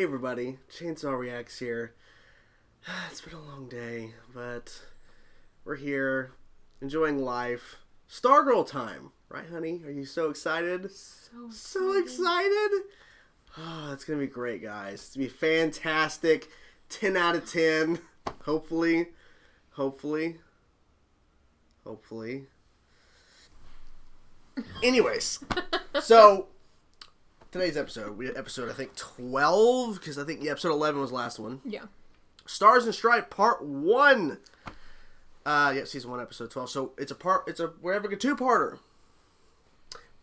Hey everybody, Chainsaw Reacts here. It's been a long day, but we're here, enjoying life. Stargirl time, right honey? Are you so excited? So excited? Oh, it's gonna be great, guys. It's gonna be fantastic. 10 out of 10. Hopefully. Anyways, so today's episode, we had episode I think 12, because I think episode 11 was the last one. Yeah. Stars and Stripe Part 1. Season 1, episode 12. So we're having a two-parter.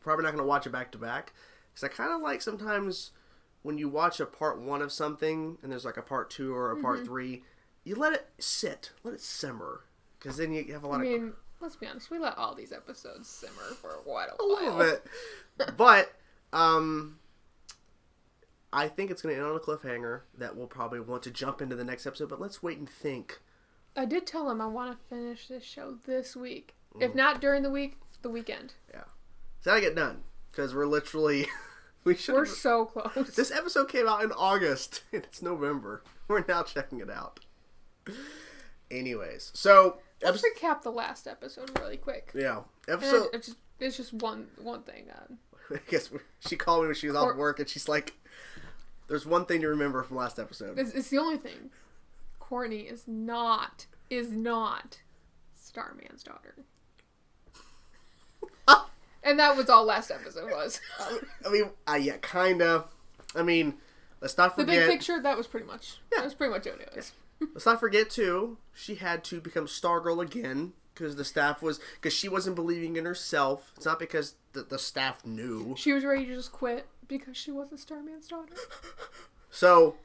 Probably not going to watch it back to back, because I kind of like sometimes when you watch a part 1 of something and there's like a part 2 or a part 3, you let it sit, let it simmer, because then you have a lot of. Let's be honest, we let all these episodes simmer for quite a while. while. A little bit, but I think it's going to end on a cliffhanger that we'll probably want to jump into the next episode. But let's wait and think. I did tell him I want to finish this show this week, if not during the week, the weekend. Yeah, it's gotta get done because we're literally. We're so close. This episode came out in August, and it's November. We're now checking it out. Anyways, so let's recap the last episode really quick. Yeah, episode. It's just one thing. I guess she called me when she was off work, and she's like, "There's one thing to remember from last episode." It's the only thing. Courtney is not Starman's daughter. And that was all last episode was. Yeah, kind of. I mean, let's not forget. The big picture, that was pretty much. Yeah. That was pretty much what it was. Yeah. Let's not forget, too, she had to become Stargirl again because the staff was. Because she wasn't believing in herself. It's not because the staff knew. She was ready to just quit because she wasn't Starman's daughter. So,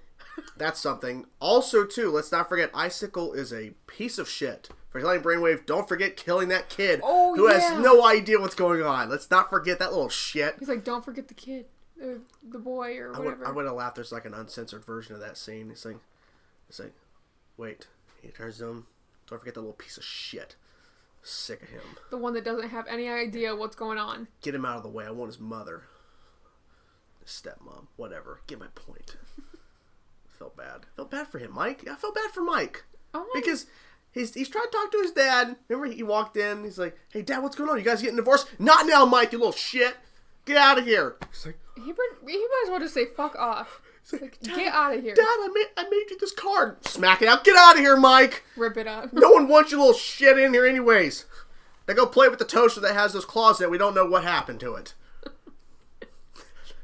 that's something. Also, too, let's not forget, Icicle is a piece of shit. For telling Brainwave, don't forget killing that kid who has no idea what's going on. Let's not forget that little shit. He's like, don't forget the kid. Or the boy or whatever. I would have laughed. There's like an uncensored version of that scene. It's like, wait. He turns to him. Don't forget that little piece of shit. Sick of him. The one that doesn't have any idea what's going on. Get him out of the way. I want his mother. His stepmom. Whatever. Get my point. Felt bad for him, Mike. I felt bad for Mike. Oh, because he's trying to talk to his dad. Remember, he walked in. He's like, "Hey, Dad, what's going on? You guys getting divorced?" "Not now, Mike, you little shit. Get out of here." He's like, he might as well just say "fuck off." Like, get out of here. "Dad, I made you this card." Smack it out. Get out of here, Mike. Rip it up. No one wants your little shit in here, anyways. Now go play with the toaster that has those claws in it. We don't know what happened to it.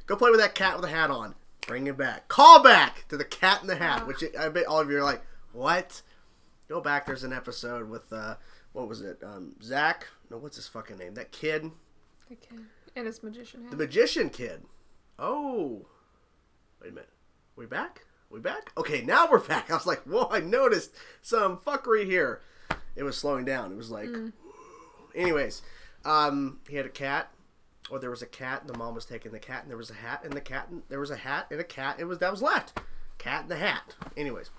Go play with that cat with the hat on. Bring it back. Call back to the Cat in the Hat, which I bet all of you are like, what? Go back. There's an episode with, what was it? Zach? No, what's his fucking name? That kid? The kid. And his magician hat. The magician kid. Oh. Wait a minute. We back? Okay, now we're back. I was like, whoa, I noticed some fuckery here. It was slowing down. It was like, anyways, he had a cat. Or there was a cat, and the mom was taking the cat, and there was a hat, and the cat, and there was a hat, and a cat, that was left. Cat in the Hat. Anyways.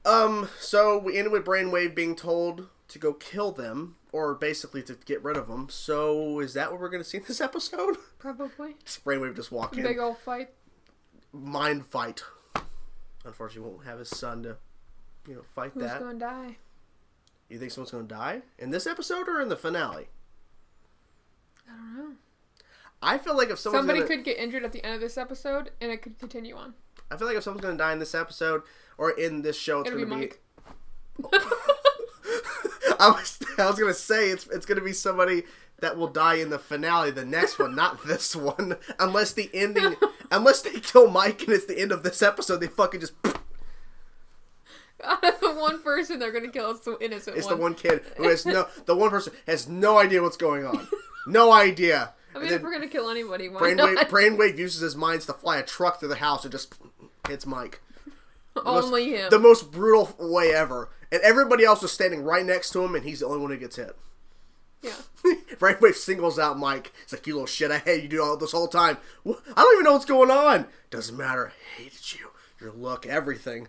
So we ended with Brainwave being told to go kill them, or basically to get rid of them. So is that what we're going to see in this episode? Probably. Brainwave just walk in. Big old fight. Mind fight. Unfortunately, won't have his son to, fight that. Who's going to die? You think someone's going to die? In this episode or in the finale? I don't know. I feel like if somebody could get injured at the end of this episode, and it could continue on. I feel like if someone's going to die in this episode, or in this show, it's going to be... Mike. I was going to say, it's going to be somebody that will die in the finale, the next one, not this one. Unless they kill Mike and it's the end of this episode, they fucking just... Out of the one person they're going to kill, it's the innocent It's one. the one kid who has the one person has no idea what's going on. No idea. I mean, if we're going to kill anybody, why not? Brainwave uses his minds to fly a truck through the house and just hits Mike. Only him. The most brutal way ever. And everybody else is standing right next to him, and he's the only one who gets hit. Yeah. Brainwave singles out Mike. He's like, "You little shit, I hate you do all this whole time. I don't even know what's going on." "Doesn't matter. I hated you. Your look, everything.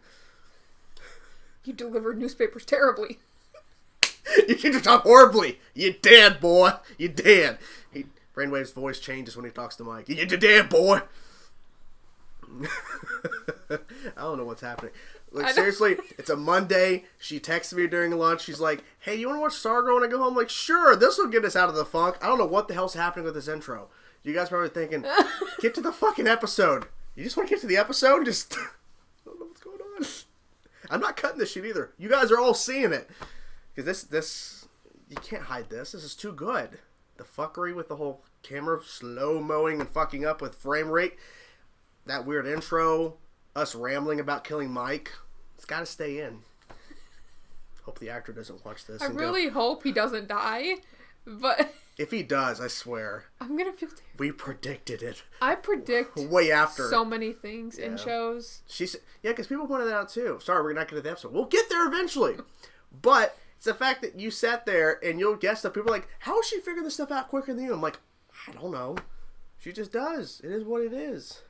You delivered newspapers terribly." "You did your job horribly. You did, boy. You did." Brainwave's voice changes when he talks to Mike. "You did, boy." I don't know what's happening. Like, seriously, it's a Monday. She texted me during lunch. She's like, hey, you want to watch Stargirl when I go home? I'm like, sure, this will get us out of the funk. I don't know what the hell's happening with this intro. You guys probably thinking, get to the fucking episode. You just want to get to the episode? Just, I don't know what's going on. I'm not cutting this shit either. You guys are all seeing it. Because this, you can't hide this. This is too good. The fuckery with the whole camera slow-mowing and fucking up with frame rate. That weird intro. Us rambling about killing Mike. It's got to stay in. Hope the actor doesn't watch this. I really hope he doesn't die. But if he does, I swear. I'm going to feel terrible. We predicted it. I predict way after so many things in shows. Yeah, because people pointed that out too. Sorry, we're not getting to the episode. We'll get there eventually. But it's the fact that you sat there and you'll guess stuff. People are like, how is she figuring this stuff out quicker than you? I'm like, I don't know. She just does. It is what it is.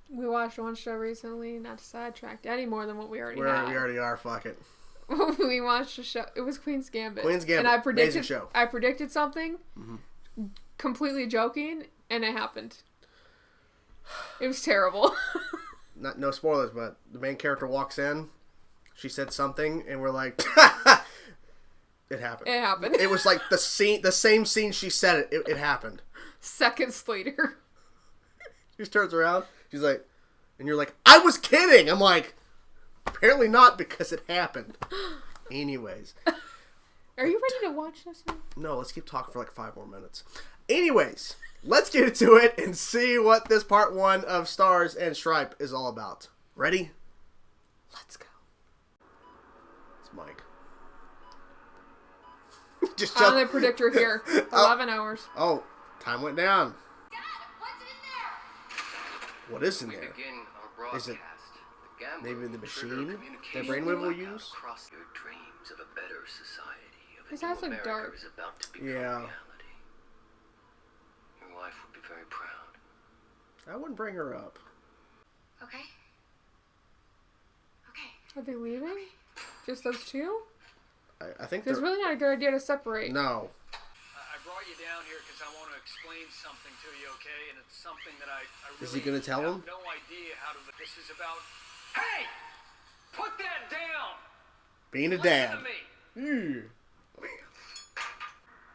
We watched one show recently, not to sidetrack any more than what we already had. We already are, fuck it. We watched a show. It was Queen's Gambit. Queen's Gambit. And I predicted, amazing show. I predicted something, completely joking, and it happened. It was terrible. No spoilers, but the main character walks in. She said something, and we're like, it happened. It happened. It was like the same scene she said it. It happened. Seconds later. She just turns around. She's like, and you're like, I was kidding. I'm like, apparently not, because it happened. Anyways. Are you ready to watch this now? No, let's keep talking for like 5 more minutes. Anyways, let's get into it and see what this part 1 of Stars and S.T.R.I.P.E is all about. Ready? Let's go. It's Mike. Just How do they predict her here? 11 hours. Oh, time went down. Dad, what's in there? What is in there? Is it maybe the machine that Brainwave will use? Your dreams of a better society, of His a eyes new look America dark. is about to become Yeah. reality. Your wife would be very proud. I wouldn't bring her up. Okay. Okay. Are they leaving? Just those two? I think It's they're... really not a good idea to separate. No. I brought you down here because I want to explain something to you, okay? And it's something that I really Is he gonna tell him? have no idea how to... This is about... Hey! Put that down! Being a Listen dad. to me!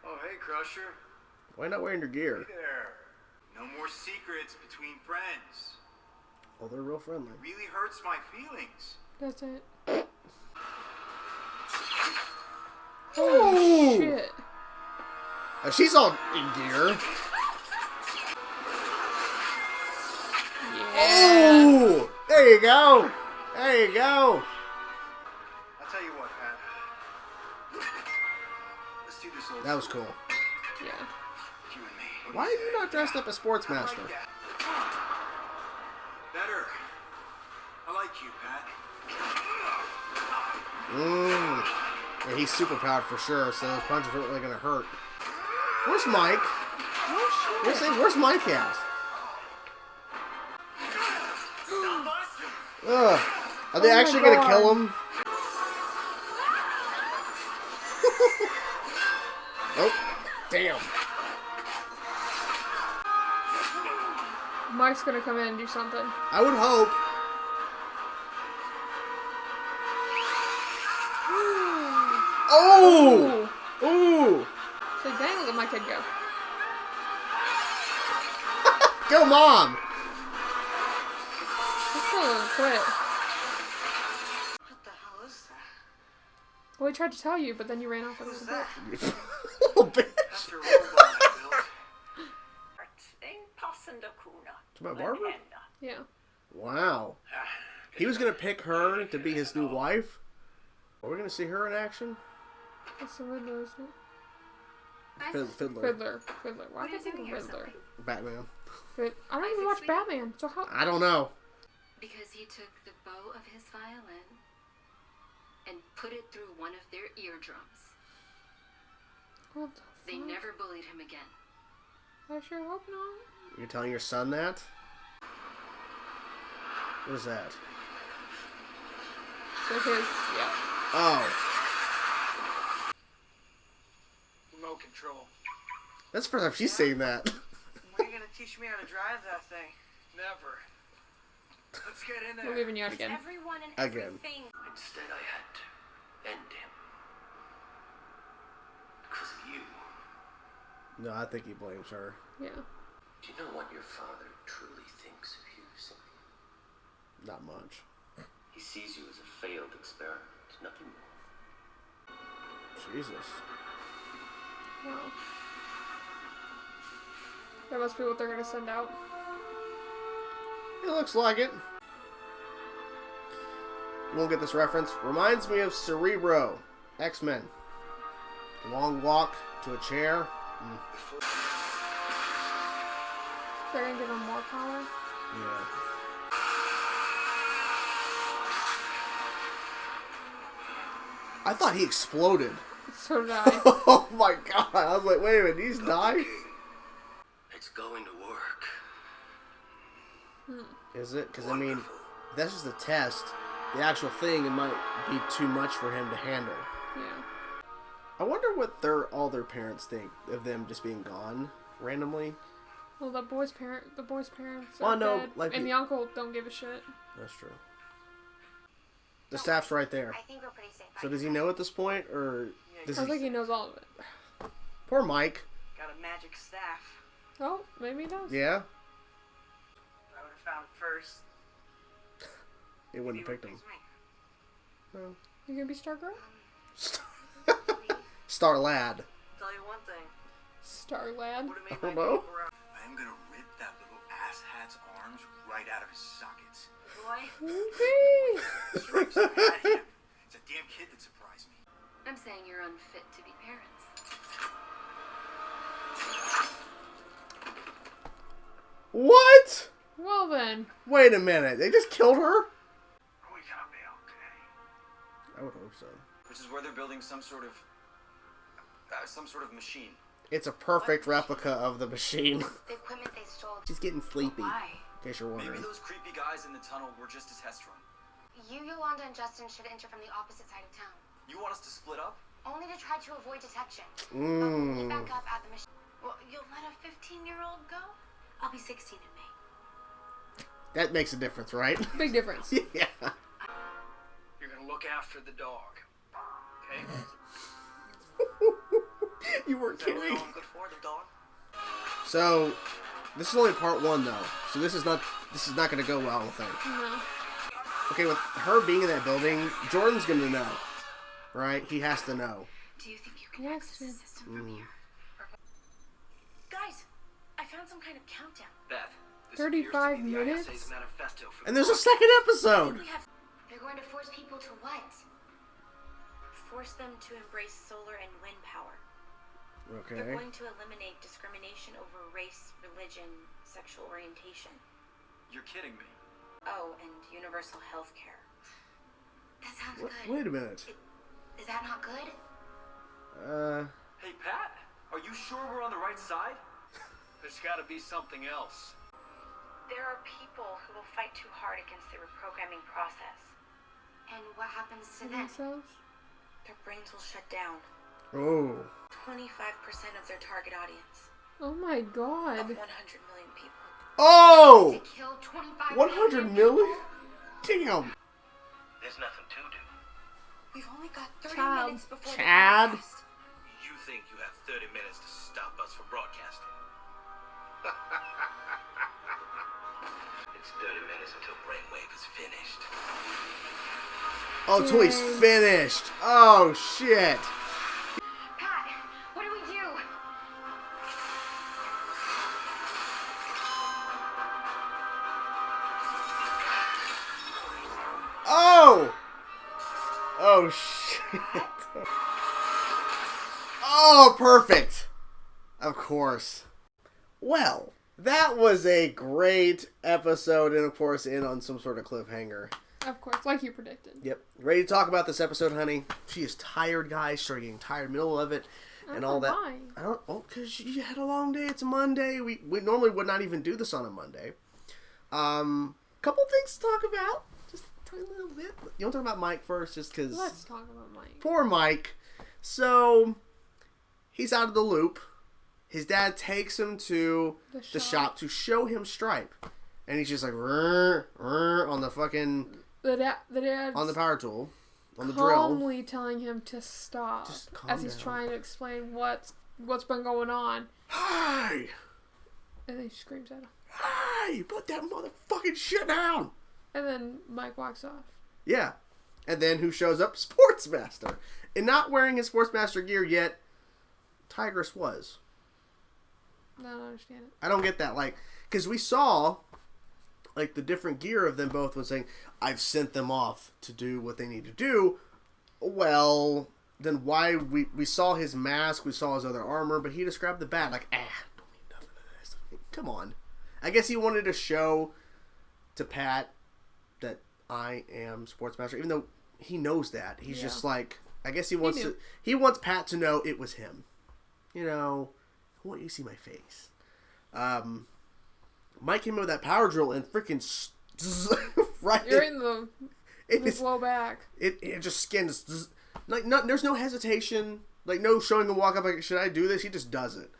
Oh, hey, Crusher. Why not wearing your gear? Hey there. No more secrets between friends. Oh, they're real friendly. Really hurts my feelings. That's it. Oh! Shit. She's all in gear. Yeah. Oh! There you go. There you go. I'll tell you what, Pat. Let's do this old That was cool. Yeah. you and me. Why are you not dressed up as Sportsmaster? I like that. Better. I like you, Pat. Yeah, he's super powered for sure, so those punches aren't really gonna hurt. Where's Mike? Where's Mike at? Ugh. Are they actually gonna kill him? Oh, damn. Mike's gonna come in and do something. I would hope. Oh! Ooh! So dang, look at my kid go. Go, Mom! He's still gonna quit. What the hell is that? Well, he tried to tell you, but then you ran off with his book. Little bitch. That's her robot I built. It's about Barbara? Yeah. Wow. He was gonna pick her to be his new wife? Are we gonna see her in action? That's the Riddler, isn't it? Fiddler. Fiddler. Why did I think of Riddler? Batman. I don't even watch Batman, so how... I don't know. Because he took the bow of his violin and put it through one of their eardrums. What the They fuck? never bullied him again. I sure hope not. You're telling your son that? What is that? So his, yeah. Oh. Remote control. That's the first time she's saying that. When are you gonna teach me how to drive that thing? Never. Let's get in We're there. leaving you out again. Everyone and Again. everything. Instead, I had to end him. Because of you. No, I think he blames her. Yeah. Do you know what your father truly thinks of you, Cynthia? Not much. He sees you as a failed experiment, nothing more. Jesus. Wow. That must be what they're gonna send out. It looks like it. You won't get this reference. Reminds me of Cerebro. X-Men. Long walk to a chair. They're gonna give him more power. Yeah. I thought he exploded. So did I. Oh my god. I was like, wait a minute, he's died? It's going to work. Is it? Because, I mean, if that's just a test. The actual thing, it might be too much for him to handle. Yeah. I wonder what all their parents think of them just being gone randomly. Well, the boy's parents Well, are no, dead, like and the uncle don't give a shit. That's true. The staff's right there. I think we're pretty safe. So does he know at this point, or does I he... think he knows all of it. Poor Mike. Got a magic staff. Oh, maybe he does. Yeah? I would have found it first. It wouldn't have picked him. You gonna be Stargirl? Star Lad. Tell you one thing. Star Lad. Would have made I don't my know. people around. I am gonna rip that little asshat's arms right out of his sockets. Boy, Okay. Stripes are at him. It's a damn kid that surprised me. I'm saying you're unfit to be parents. What? Well then. Wait a minute. They just killed her? are we gonna be okay? I would hope so. Which is where they're building some sort of machine. It's a perfect replica of the machine. The equipment they stole. She's getting sleepy. Why? In case you're Maybe wondering. those creepy guys in the tunnel were just a test run. You, Yolanda, and Justin should enter from the opposite side of town. You want us to split up? Only to try to avoid detection. But we'll meet Mmm. back up at the machine. Well, you'll let a 15-year-old go? I'll be 16 in May. That makes a difference, right? Big difference. Yeah. You're gonna look after the dog. Okay? You weren't Is that really kidding. all I'm good for, the dog? So, this is only part one, though. So this is not going to go well, I don't think. No. Okay, with her being in that building, Jordan's going to know, right? He has to know. Do you think you can Yes, access the yes. system from here? Guys, I found some kind of countdown. Beth, this 35 appears to be the minutes? ISA's manifesto for And the there's a dog. second episode. We have They're going to force people to what? forced them to embrace solar and wind power. They're Okay. going to eliminate discrimination over race, religion, sexual orientation. You're kidding me. Oh, and universal health care. That sounds good. Wait a minute. Is that not good? Hey, Pat, are you sure we're on the right side? There's gotta be something else. There are people who will fight too hard against the reprogramming process. And what happens to them? Themselves? Their brains will shut down. Oh. 25% of their target audience. Oh my Of god. 100 million people. Oh! To kill 25 100 million? Damn. There's nothing to do. We've only got 30 Child. minutes before Chad. the broadcast. You think you have 30 minutes to stop us from broadcasting? It's 30 minutes until Brainwave is finished. Oh, till he's Dang. finished. Oh, shit. Pat, what do we do? Oh! Oh, shit. Oh, perfect. Of course. Well, that was a great episode, and of course, in on some sort of cliffhanger. Of course, like you predicted. Yep. Ready to talk about this episode, honey? She is tired, guys. Started getting tired middle of it, and all that. Why? I don't. Oh, because you had a long day. It's a Monday. We normally would not even do this on a Monday. Couple things to talk about. Just a tiny little bit. You want to talk about Mike first, just because. Let's talk about Mike. Poor Mike. So he's out of the loop. His dad takes him to The the shop. shop to show him S.T.R.I.P.E. And he's just like, "Rrr, rrr," on the fucking... The dad's on the power tool. On the calmly drill. telling him to stop. Just calm as he's down. trying to explain what's been going on. Hey! And then he screams at him. Hey! Put that motherfucking shit down! And then Mike walks off. Yeah. And then who shows up? Sportsmaster. And not wearing his Sportsmaster gear yet, Tigress was. I don't understand it. I don't get that. Like, because we saw, like, the different gear of them both was saying, I've sent them off to do what they need to do. Well, then why we saw his mask, we saw his other armor, but he described the bat like, don't need nothing of this. Come on. I guess he wanted to show to Pat that I am Sportsmaster, even though he knows that. He's just like, I guess he wants Pat to know it was him. You know, I want you to see my face. Mike came in with that power drill and freaking right You're in the low back. It just skins. Like, there's no hesitation. Like, no showing him walk up like, should I do this? He just does it.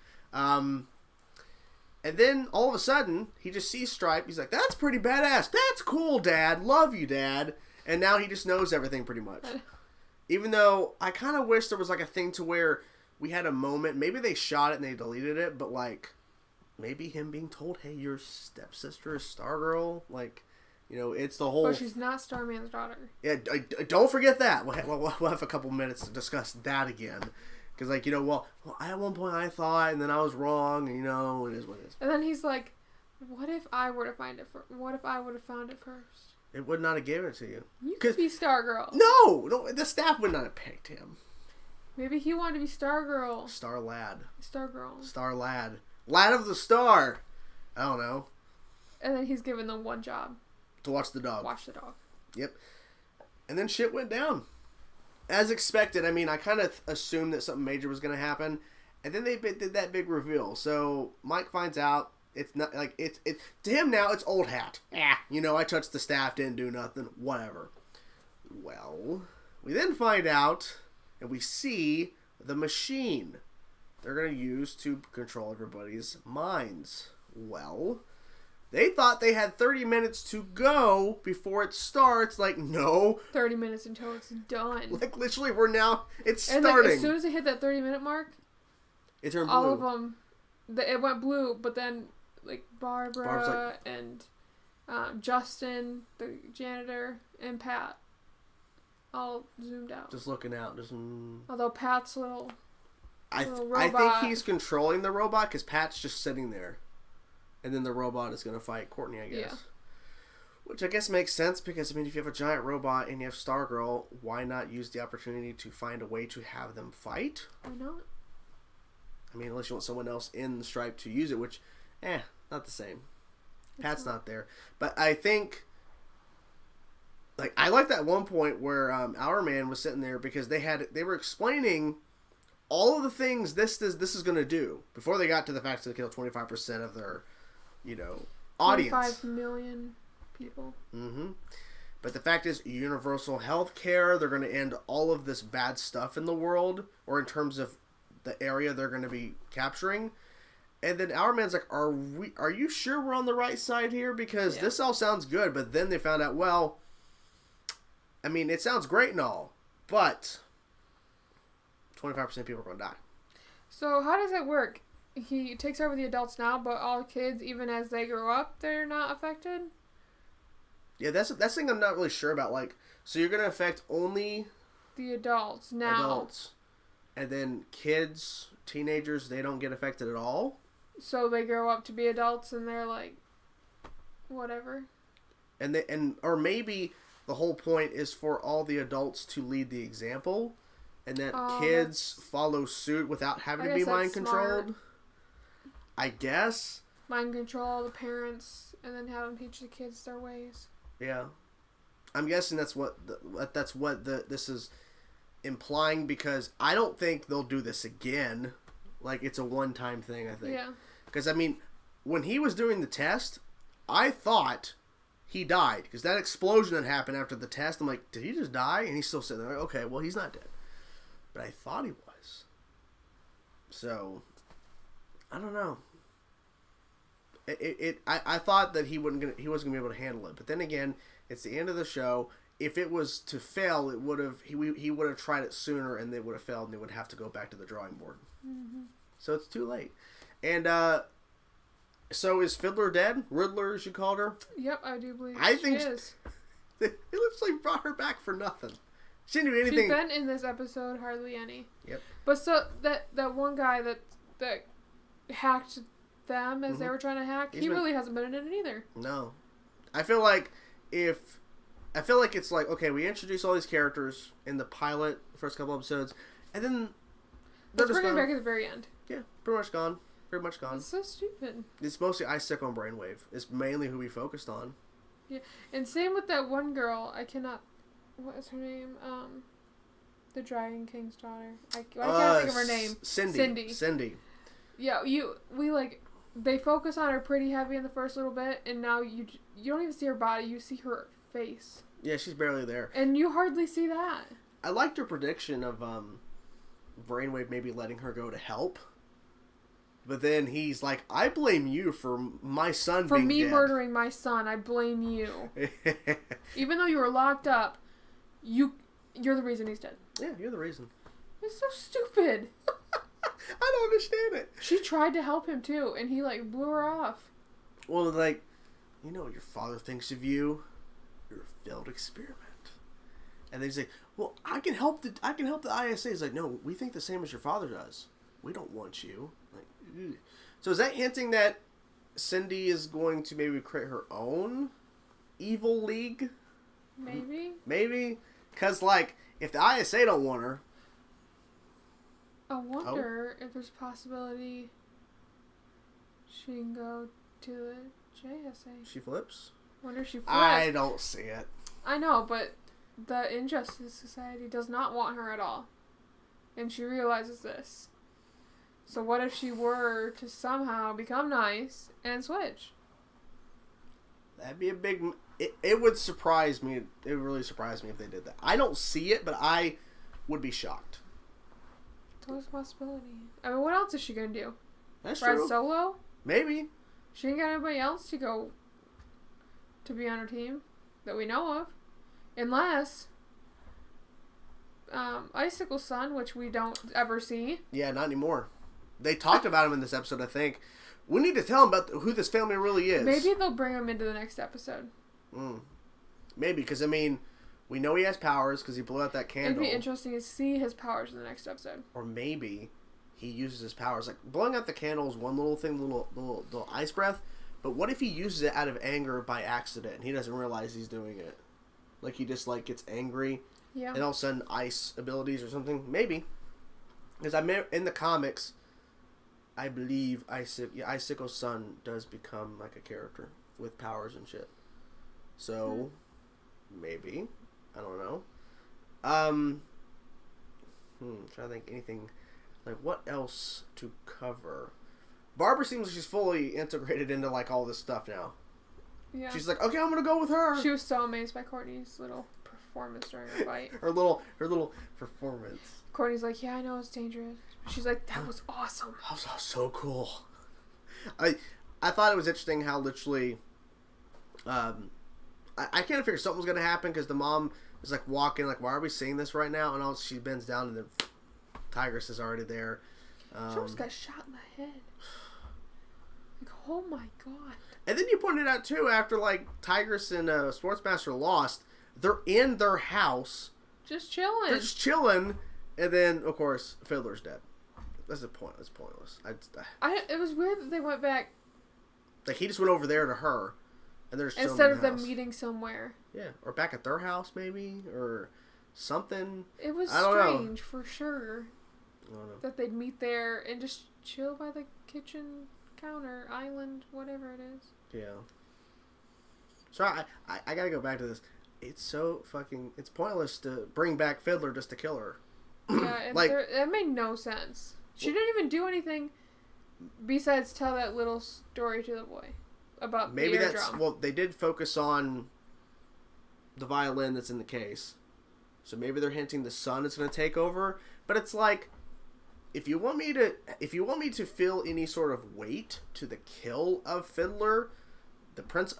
And then, all of a sudden, he just sees Stripe. He's like, that's pretty badass. That's cool, Dad. Love you, Dad. And now he just knows everything pretty much. Even though, I kind of wish there was, like, a thing to where we had a moment. Maybe they shot it and they deleted it. But, like, maybe him being told, hey, your stepsister is Stargirl. Like, you know, it's the whole... But she's not Starman's daughter. Yeah, don't forget that. We'll have a couple minutes to discuss that again. Because, like, you know, well, at one point I thought, and then I was wrong, and, you know, it is what it is. And then he's like, what if I were to find it what if I would have found it first? It would not have given it to you. You could be Stargirl. No, the staff would not have picked him. Maybe he wanted to be Stargirl. Stargirl. Star Lad. Lad of the Star. I don't know. And then he's given them one job. To watch the dog. Watch the dog. Yep. And then shit went down. As expected. I mean, I kind of assumed that something major was going to happen. And then they did that big reveal. So Mike finds out it's not like it's to him now it's old hat. You know, I touched the staff, didn't do nothing, whatever. Well, we then find out and we see the machine they're going to use to control everybody's minds. Well, they thought they had 30 minutes to go before it starts. Like, no. 30 minutes until it's done. Like, literally, it's and starting. Like, as soon as it hit that 30-minute mark, it turned blue. All of them, it went blue, but then, like, Barbara and Justin, the janitor, and Pat all zoomed out. Just looking out. Although Pat's little robot. I think he's controlling the robot because Pat's just sitting there. And then the robot is going to fight Courtney, I guess. Yeah. Which I guess makes sense because, I mean, if you have a giant robot and you have Stargirl, why not use the opportunity to find a way to have them fight? Why not? I mean, unless you want someone else in the Stripe to use it, which, not the same. Pat's not there. But I think, like, I like that one point where Our Man was sitting there because they were explaining all of the things this is going to do before they got to the fact that they kill 25% of their, you know, audience. 25 million people. Mm-hmm. But the fact is, universal health care, they're going to end all of this bad stuff in the world, or in terms of the area they're going to be capturing. And then Our Man's like, are you sure we're on the right side here? Because this all sounds good, but then they found out, well, I mean, it sounds great and all, but 25% of people are going to die. So how does it work? He takes over the adults now, but all kids, even as they grow up, they're not affected? Yeah, that's the thing I'm not really sure about. Like, so you're going to affect only the adults now. Adults. And then kids, teenagers, they don't get affected at all? So they grow up to be adults and they're like, whatever. Or maybe the whole point is for all the adults to lead the example, and that kids follow suit without having to be mind controlled. Smart. I guess. Mind control the parents, and then have them teach the kids their ways. Yeah, I'm guessing that's what this is implying, because I don't think they'll do this again. Like, it's a one-time thing, I think. Yeah. Because, I mean, when he was doing the test, I thought he died. Because that explosion that happened after the test, I'm like, did he just die? And he's still sitting there. Like, okay, well, he's not dead. But I thought he was. So, I don't know. I thought that he wasn't gonna be able to handle it, but then again, it's the end of the show. If it was to fail, he would have tried it sooner, and they would have failed, and they would have to go back to the drawing board. Mm-hmm. So it's too late. And so is Fiddler dead? Riddler, as you called her. Yep, I do believe she is. It looks like brought her back for nothing. She didn't do anything. She's been in this episode hardly any. Yep. But so that one guy that hacked them as they were trying to hack, he really hasn't been in it either. No. I feel like it's like, okay, we introduce all these characters in the pilot, first couple episodes, and then they're let's just bring gone. it back at the very end. Yeah, pretty much gone. Pretty much gone. It's so stupid. It's mostly Icicle and Brainwave. It's mainly who we focused on. Yeah, and same with that one girl. I cannot. What is her name? The Dragon King's daughter. I can't think of her name. Cindy. Yeah, they focus on her pretty heavy in the first little bit, and now you don't even see her body. You see her face. Yeah, she's barely there. And you hardly see that. I liked her prediction of Brainwave maybe letting her go to help. But then he's like, I blame you for my son being dead. For me murdering my son, I blame you. Even though you were locked up, you're the reason he's dead. Yeah, you're the reason. It's so stupid. I don't understand it. She tried to help him too, and he blew her off. Well, like, you know what your father thinks of you? You're a failed experiment. And they say, well, I can help the ISA. He's like, no, we think the same as your father does. We don't want you. Like, ew. So is that hinting that Cindy is going to maybe create her own evil league? Maybe. Because, like, if the ISA don't want her... I wonder if there's a possibility she can go to the JSA. She flips? Wonder if she flips. I don't see it. I know, but the Injustice Society does not want her at all. And she realizes this. So what if she were to somehow become nice and switch? That'd be a big... It would surprise me. It would really surprise me if they did that. I don't see it, but I would be shocked. It's always a possibility. I mean, what else is she going to do? That's Ride true. solo? Maybe. She ain't got anybody else to go to be on her team that we know of. Unless Icicle's son, which we don't ever see. Yeah, not anymore. They talked about him in this episode, I think. We need to tell him about who this family really is. Maybe they'll bring him into the next episode. Maybe, because, I mean, we know he has powers because he blew out that candle. It'd be interesting to see his powers in the next episode. Or maybe he uses his powers. Like, blowing out the candle is one little thing, little ice breath. But what if he uses it out of anger by accident and he doesn't realize he's doing it? Like, he just, gets angry. Yeah. And all of a sudden, ice abilities or something. Maybe. Because in the comics, I believe Icicle's son does become, a character with powers and shit. So, maybe. I don't know. Trying to think anything. What else to cover? Barbara seems like she's fully integrated into, all this stuff now. Yeah. She's like, okay, I'm gonna go with her. She was so amazed by Courtney's little performance during her fight. her little performance. Courtney's like, yeah, I know it's dangerous. She's like, that was awesome. That was so cool. I thought it was interesting how literally... I can't figure something was going to happen because the mom is walking why are we seeing this right now? And she bends down and then Tigress is already there. She almost got shot in the head. Oh my god. And then you pointed out too, after Tigress and Sportsmaster lost, they're in their house. Just chilling. They're just chilling. And then, of course, Fiddler's dead. That's pointless. It was weird that they went back. He just went over there to her. And they're just instead of them meeting somewhere. Yeah, or back at their house maybe, or something. It was strange for sure. I don't know. That they'd meet there and just chill by the kitchen counter, island, whatever it is. Yeah. So I gotta go back to this. It's so it's pointless to bring back Fiddler just to kill her. Yeah, it made no sense. She didn't even do anything besides tell that little story to the boy. About maybe the eardrum. Well, they did focus on the violin that's in the case. So maybe they're hinting the son is going to take over. But it's if you want me to feel any sort of weight to the kill of Fiddler,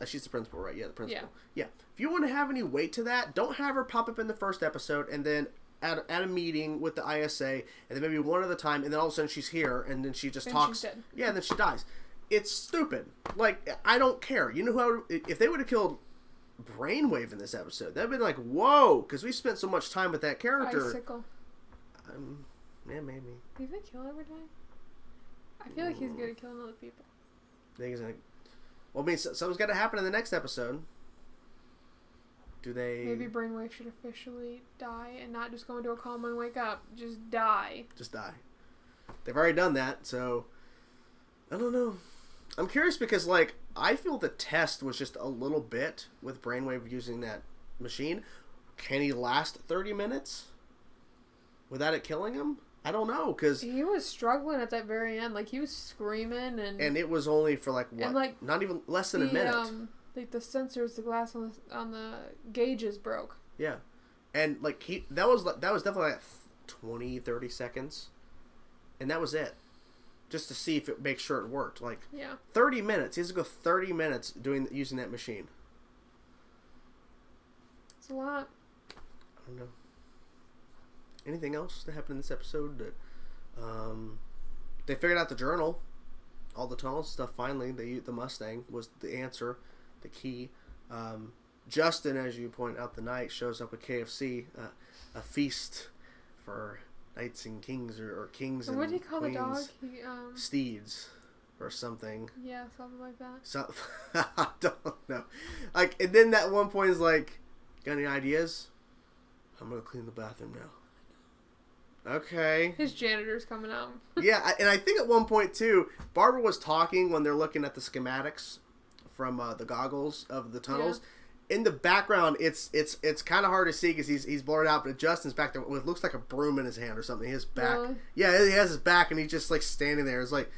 she's the principal, right? Yeah, the principal. Yeah. If you want to have any weight to that, don't have her pop up in the first episode and then at a meeting with the ISA, and then maybe one at a time, and then all of a sudden she's here, and then she just talks. She's dead. Yeah, and then she dies. It's stupid. Like, I don't care. You know who? If they would have killed Brainwave in this episode, that'd been like, whoa, because we spent so much time with that character. Icicle. Yeah, maybe. Do you think he'll ever die? I feel like he's good at killing other people. Think he's gonna... Well, I mean, something's got to happen in the next episode. Do they... Maybe Brainwave should officially die and not just go into a coma and wake up. Just die. Just die. They've already done that, so... I don't know. I'm curious because, like, I feel the test was just a little bit with Brainwave using that machine. Can he last 30 minutes without it killing him? I don't know, because... He was struggling at that very end. Like, he was screaming and... And it was only for, like, what? And, like, not even less than a minute. Like, the sensors, the glass on the gauges broke. Yeah. And, like, that was definitely, like, 20, 30 seconds. And that was it. Just to see if it makes sure it worked. Like, 30 minutes. He has to go 30 minutes using that machine. It's a lot. I don't know. Anything else that happened in this episode? That they figured out the journal, all the tunnels stuff. Finally, the Mustang was the answer, the key. Justin, as you point out, the knight shows up with KFC, a feast for knights and kings or kings and what did he call queens. The dog? Steeds or something. Yeah, something like that. So I don't know. Like, and then that one point is like, got any ideas? I'm gonna clean the bathroom now. Okay. His janitor's coming out. Yeah, and I think at one point too, Barbara was talking when they're looking at the schematics from the goggles of the tunnels. Yeah. In the background, it's kind of hard to see because he's blurred out, but Justin's back there with looks like a broom in his hand or something. His back, really? Yeah, he has his back, and he's just like standing there. It's like,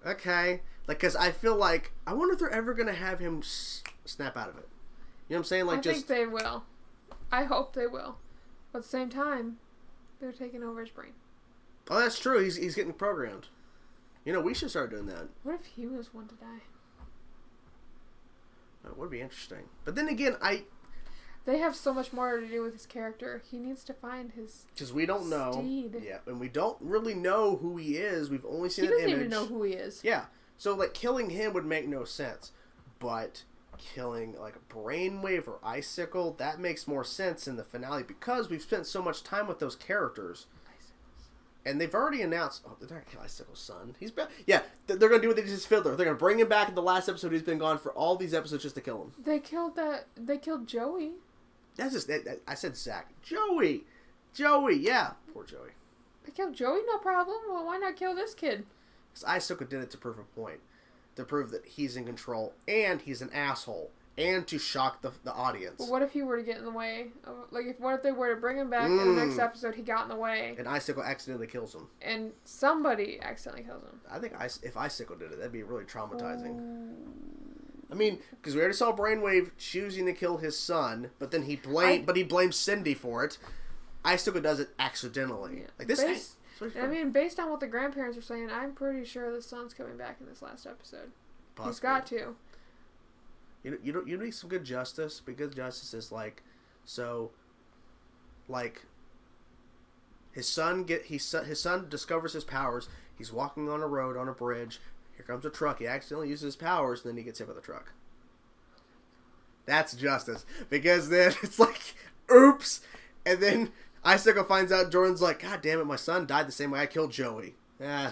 okay, like because I feel like I wonder if they're ever gonna have him snap out of it. You know what I'm saying? Like, I think they will. I hope they will. But at the same time, they're taking over his brain. Oh, that's true. He's getting programmed. You know, we should start doing that. What if he was one to die? That would be interesting. But then again, They have so much more to do with his character. He needs to find his... Because we don't know. Steed. Yeah, and we don't really know who he is. We've only seen an image. He doesn't even know who he is. Yeah. So, like, killing him would make no sense. But killing, like, Brainwave or Icicle, that makes more sense in the finale because we've spent so much time with those characters. And they've already announced... Oh, they're not going to kill Icicle's son. He's back. Yeah, they're going to do what they did to Fiddler. They're going to bring him back in the last episode. He's been gone for all these episodes just to kill him. They killed Joey. That's just... I said Zach. Joey, yeah. Poor Joey. They killed Joey, no problem. Well, why not kill this kid? Because Icicle did it to prove a point. To prove that he's in control, and he's an asshole. And to shock the audience. But what if he were to get in the way? What if they were to bring him back in the next episode, he got in the way? And Icicle accidentally kills him. And somebody accidentally kills him. I think if Icicle did it, that'd be really traumatizing. Ooh. I mean, because we already saw Brainwave choosing to kill his son, but then he blames Cindy for it. Icicle does it accidentally. Yeah. Like this. Based on what the grandparents are saying, I'm pretty sure the son's coming back in this last episode. Possibly. He's got to. You need some good justice, because justice is like, so, like, his son discovers his powers. He's walking on a road on a bridge. Here comes a truck. He accidentally uses his powers, and then he gets hit by the truck. That's justice, because then it's like, oops, and then Icicle finds out. Jordan's like, God damn it, my son died the same way I killed Joey. Yeah,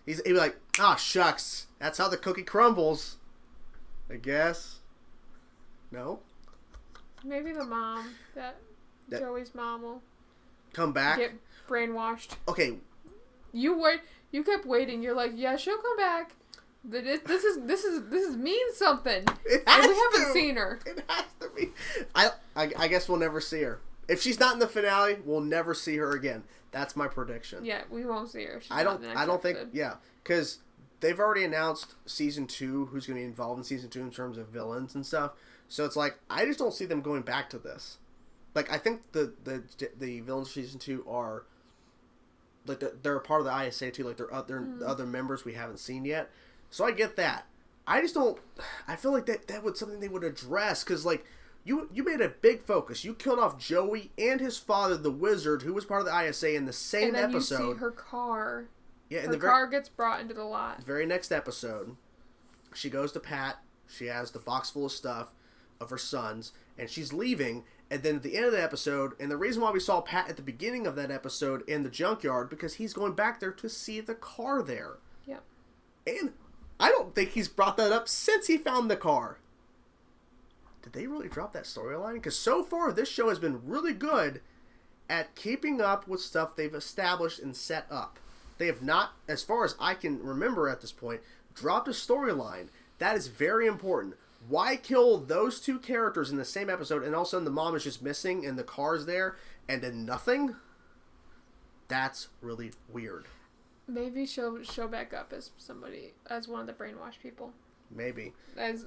he'd be like, ah, shucks, that's how the cookie crumbles. I guess. No? Maybe the mom, that Joey's mom will come back. Get brainwashed. Okay. You kept waiting. You're like, yeah, she'll come back. This is means something. It has and we haven't seen her. It has to be. I guess we'll never see her. If she's not in the finale, we'll never see her again. That's my prediction. Yeah, we won't see her. I don't think. Yeah, because they've already announced season 2, who's going to be involved in season 2 in terms of villains and stuff. So it's like, I just don't see them going back to this. Like, I think the villains for season 2 are like they're a part of the ISA too. Like they're other members we haven't seen yet. So I get that. I just don't. I feel like that was something they would address because like you made a big focus. You killed off Joey and his father, the wizard, who was part of the ISA in the same and then episode. You see her car. Yeah, her car gets brought into the lot. Very next episode, she goes to Pat. She has the box full of stuff of her sons, and she's leaving. And then at the end of the episode, and the reason why we saw Pat at the beginning of that episode in the junkyard, because he's going back there to see the car there. Yep. And I don't think he's brought that up since he found the car. Did they really drop that storyline? Because so far, this show has been really good at keeping up with stuff they've established and set up. They have not, as far as I can remember at this point, dropped a storyline. That is very important. Why kill those two characters in the same episode and all of a sudden the mom is just missing and the car's there and then nothing? That's really weird. Maybe she'll show back up as somebody, as one of the brainwashed people. Maybe. I don't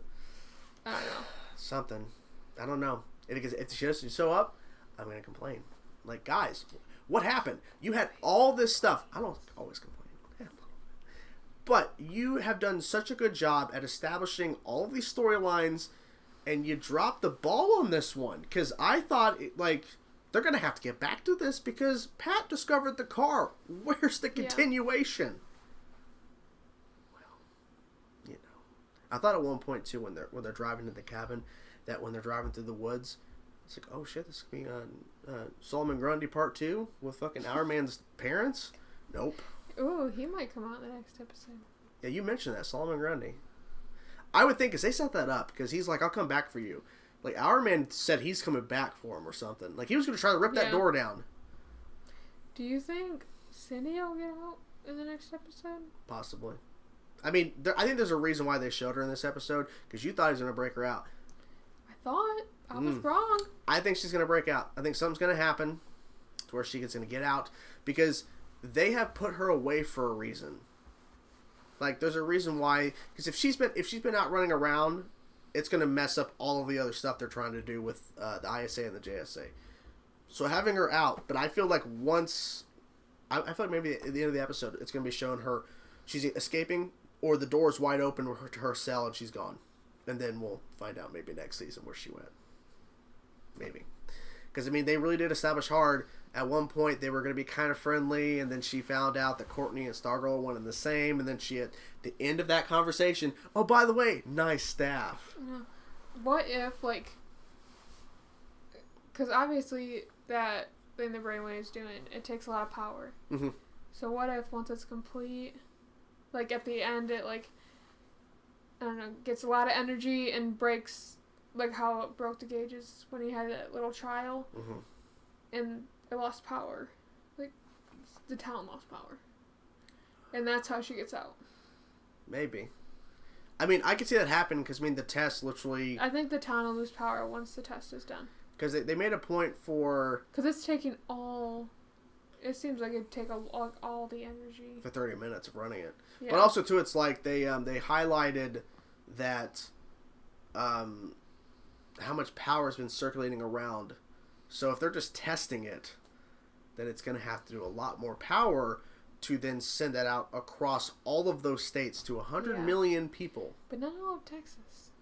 know. Something. I don't know. If she doesn't show up, I'm going to complain. Like, guys, what happened? You had all this stuff. I don't always complain. But you have done such a good job at establishing all of these storylines, and you dropped the ball on this one. Because I thought, they're going to have to get back to this because Pat discovered the car. Where's the continuation? Yeah. Well, I thought at one point, too, when they're driving to the cabin, that when they're driving through the woods, it's like, oh, shit, this could be Solomon Grundy Part 2 with fucking Iron Man's parents? Nope. Ooh, he might come out in the next episode. Yeah, you mentioned that, Solomon Grundy. I would think, because they set that up, because he's like, I'll come back for you. Like, Iron Man said he's coming back for him or something. Like, he was going to try to rip that door down. Do you think Cindy will get out in the next episode? Possibly. I mean, I think there's a reason why they showed her in this episode, because you thought he was going to break her out. I thought. I was wrong. I think she's going to break out. I think something's going to happen to where she's going to get out, because they have put her away for a reason. Like, there's a reason why. Because if she's been out running around, it's going to mess up all of the other stuff they're trying to do with the ISA and the JSA. So having her out, but I feel like once, I feel like maybe at the end of the episode, it's going to be showing her, she's escaping, or the door's wide open to her cell and she's gone. And then we'll find out maybe next season where she went. Maybe. Because, I mean, they really did establish hard. At one point, they were going to be kind of friendly, and then she found out that Courtney and Stargirl were one and the same, and then she, at the end of that conversation, oh, by the way, nice staff. What if, because obviously that thing the brainwave's doing, it takes a lot of power. Mm-hmm. So what if once it's complete, at the end, it, I don't know, gets a lot of energy and breaks, how it broke the gauges when he had that little trial, and it lost power. The town lost power. And that's how she gets out. Maybe. I mean, I could see that happen because, the test literally... I think the town will lose power once the test is done. Because they made a point for... Because it's taking all... It seems like it'd take all the energy. For 30 minutes of running it. Yeah. But also, too, it's like they highlighted that... how much power has been circulating around. So if they're just testing it, then it's going to have to do a lot more power to then send that out across all of those states to 100 million people. But not all of Texas.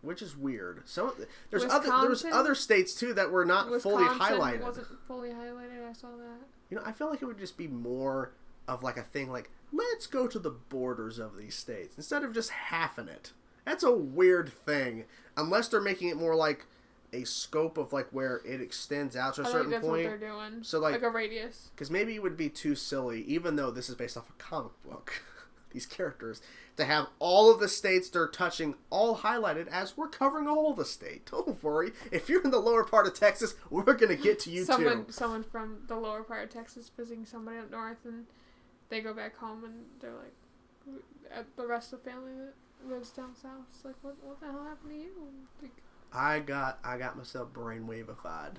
Which is weird. There was other states too that were not fully highlighted. Wasn't fully highlighted. I saw that. I feel like it would just be more of a thing let's go to the borders of these states instead of just halving it. That's a weird thing. Unless they're making it more like a scope of where it extends out to a certain point. What they're doing. So a radius. Because maybe it would be too silly, even though this is based off a comic book, these characters, to have all of the states they're touching all highlighted as we're covering all the state. Don't worry. If you're in the lower part of Texas, we're going to get to you too. Someone from the lower part of Texas visiting somebody up north, and they go back home and they're the rest of the family that lives down south. It's what the hell happened to you? I got myself brainwave-ified.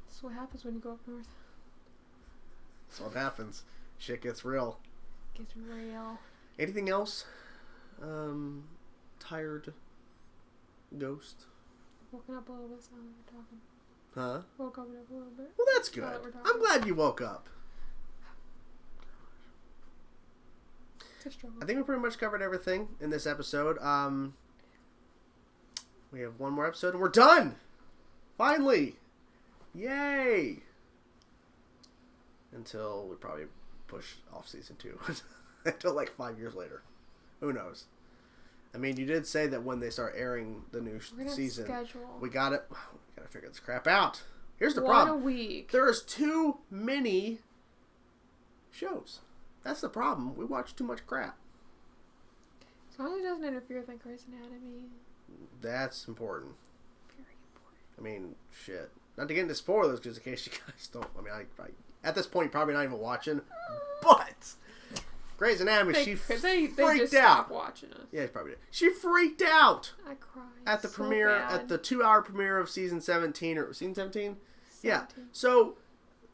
That's what happens when you go up north. That's what happens. Shit gets real. Gets real. Anything else? Tired ghost? Woken up a little bit, so we're talking. Huh? Woke up a little bit. Well, that's good. I'm glad you woke up. It's a struggle. I think we pretty much covered everything in this episode. We have one more episode and we're done! Finally! Yay! Until we probably push off season 2. Until like 5 years later. Who knows? I mean, you did say that when they start airing the new season, we gotta figure this crap out. Here's the problem. 1 a week. There's too many shows. That's the problem. We watch too much crap. As long as it doesn't interfere with like Grey's Anatomy. That's important. Very important. I mean, shit. Not to get into spoilers, because in case you guys don't. I mean, I at this point, you're probably not even watching. But Grey's Anatomy, she they freaked just out. stopped watching us. Yeah, probably did. She freaked out. I cried. At the so premiere, bad. at the 2-hour premiere of season 17 or season 17. Yeah. 17. So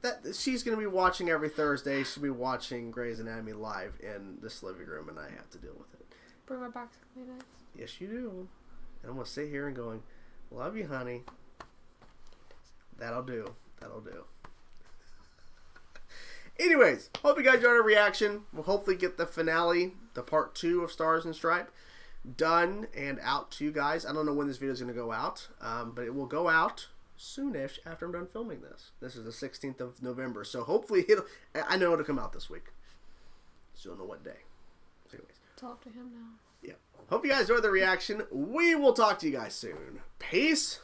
that she's gonna be watching every Thursday. She'll be watching Grey's Anatomy live in this living room, and I have to deal with it. Bring my box of Kleenex. Yes, you do. And I'm gonna sit here and going, "Love you, honey." That'll do. That'll do. Anyways, hope you guys enjoyed our reaction. We'll hopefully get the finale, the part 2 of Stars and Stripe, done and out to you guys. I don't know when this video is going to go out, but it will go out soonish after I'm done filming this. This is the 16th of November, so hopefully I know it'll come out this week. Just don't know what day. So anyways. It's all up to him now. Yeah. Hope you guys enjoyed the reaction. We will talk to you guys soon. Peace.